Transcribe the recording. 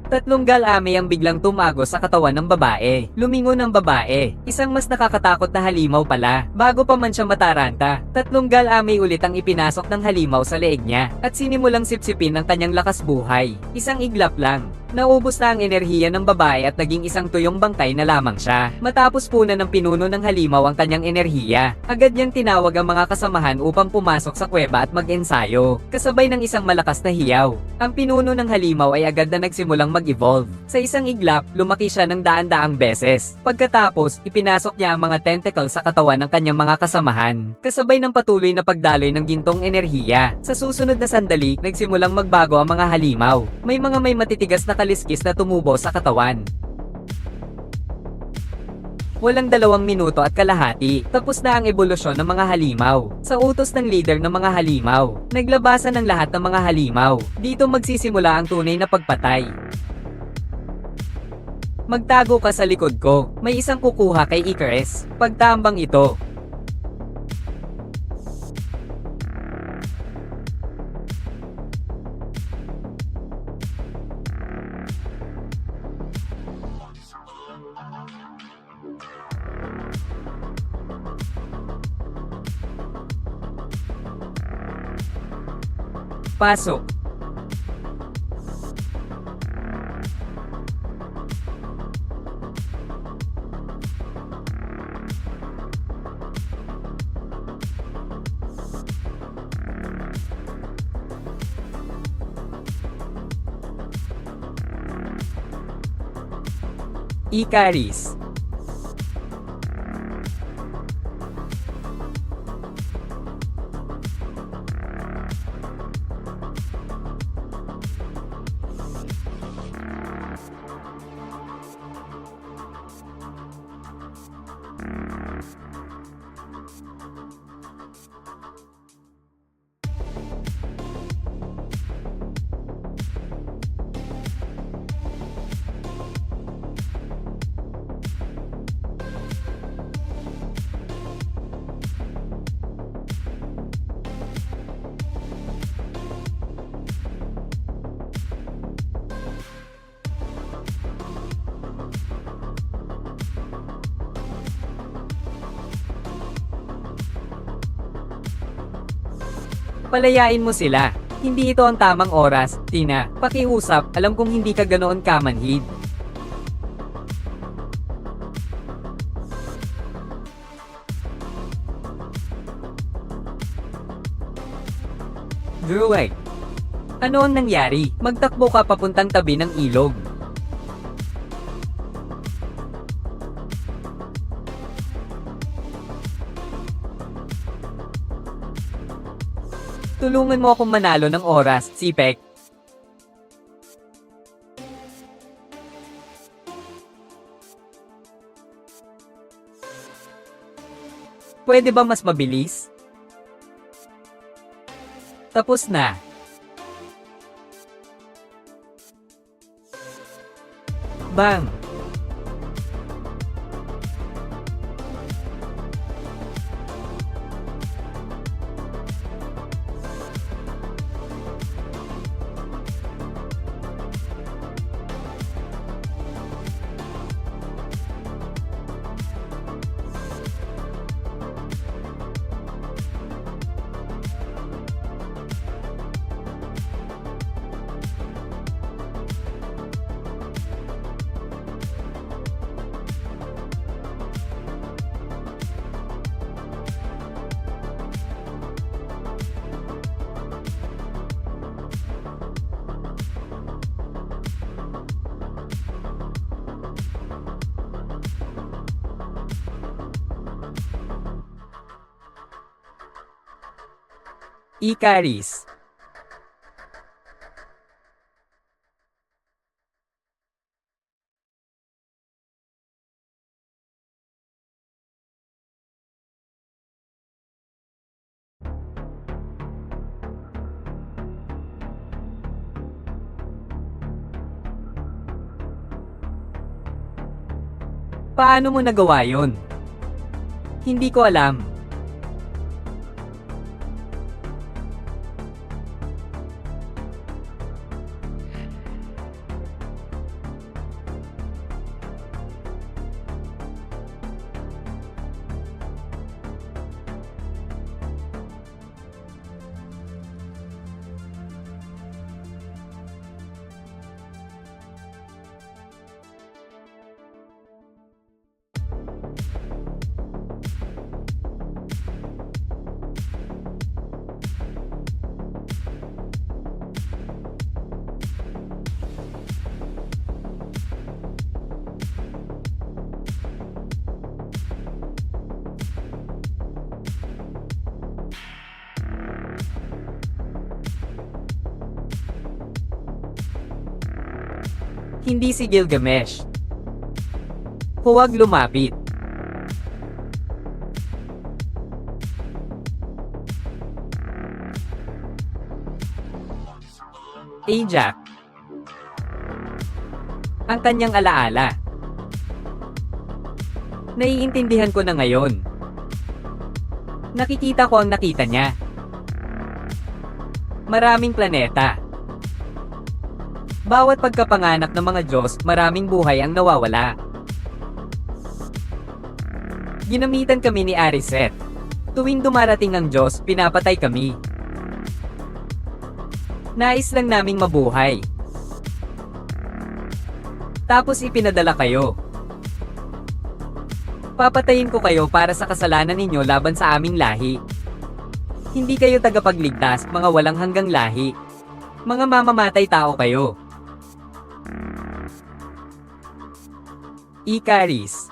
Tatlong galame ang biglang tumago sa katawan ng babae. Lumingon ang babae. Isang mas nakakatakot na halimaw pala. Bago pa man siya mataranta, tatlong galame ulit ang ipinasok ng halimaw sa leeg niya at sinimulang sipsipin ang kanyang lakas buhay. Isang iglap lang. Naubos na ang enerhiya ng babae at naging isang tuyong bangkay na lamang siya. Matapos punan ng pinuno ng halimaw ang kanyang enerhiya, agad niyang tinawag ang mga kasamahan upang pumasok sa kuweba at mag-ensayo, kasabay ng isang malakas na hiyaw. Ang pinuno ng halimaw ay agad na nagsimulang mag-evolve. Sa isang iglap, lumaki siya ng daan-daang beses. Pagkatapos, ipinasok niya ang mga tentacles sa katawan ng kanyang mga kasamahan, kasabay ng patuloy na pagdaloy ng gintong enerhiya. Sa susunod na sandali, nagsimulang magbago ang mga halimaw. May matitigas na kaliskis na tumubo sa katawan. Walang 2 minuto at kalahati, tapos na ang ebolusyon ng mga halimaw. Sa utos ng leader ng mga halimaw, naglabasan ng lahat ng mga halimaw. Dito magsisimula ang tunay na pagpatay. Magtago ka sa likod ko, may isang kukuha kay Icarus. Pagtambang ito. Pasok. Icarus. Palayain mo sila. Hindi ito ang tamang oras, Tina. Pakiusap, alam kong hindi ka ganoon kamanhid. Druid. Ano ang nangyari? Magtakbo ka papuntang tabi ng ilog. Tulungan mo akong manalo ng oras, Sipek. Pwede ba mas mabilis? Tapos na. Bang! Icarus. Paano mo nagawa yon? Hindi ko alam. Hindi si Gilgamesh. Huwag lumapit. Ajak. Ang kanyang alaala. Naiintindihan ko na ngayon. Nakikita ko ang nakita niya. Maraming planeta. Bawat pagkapanganak ng mga Diyos, maraming buhay ang nawawala. Ginamitan kami ni Ariset. Tuwing dumarating ang Diyos, pinapatay kami. Nais lang naming mabuhay. Tapos ipinadala kayo. Papatayin ko kayo para sa kasalanan ninyo laban sa aming lahi. Hindi kayo tagapagligtas, mga walang hanggang lahi. Mga mamamatay tao kayo. Icaris.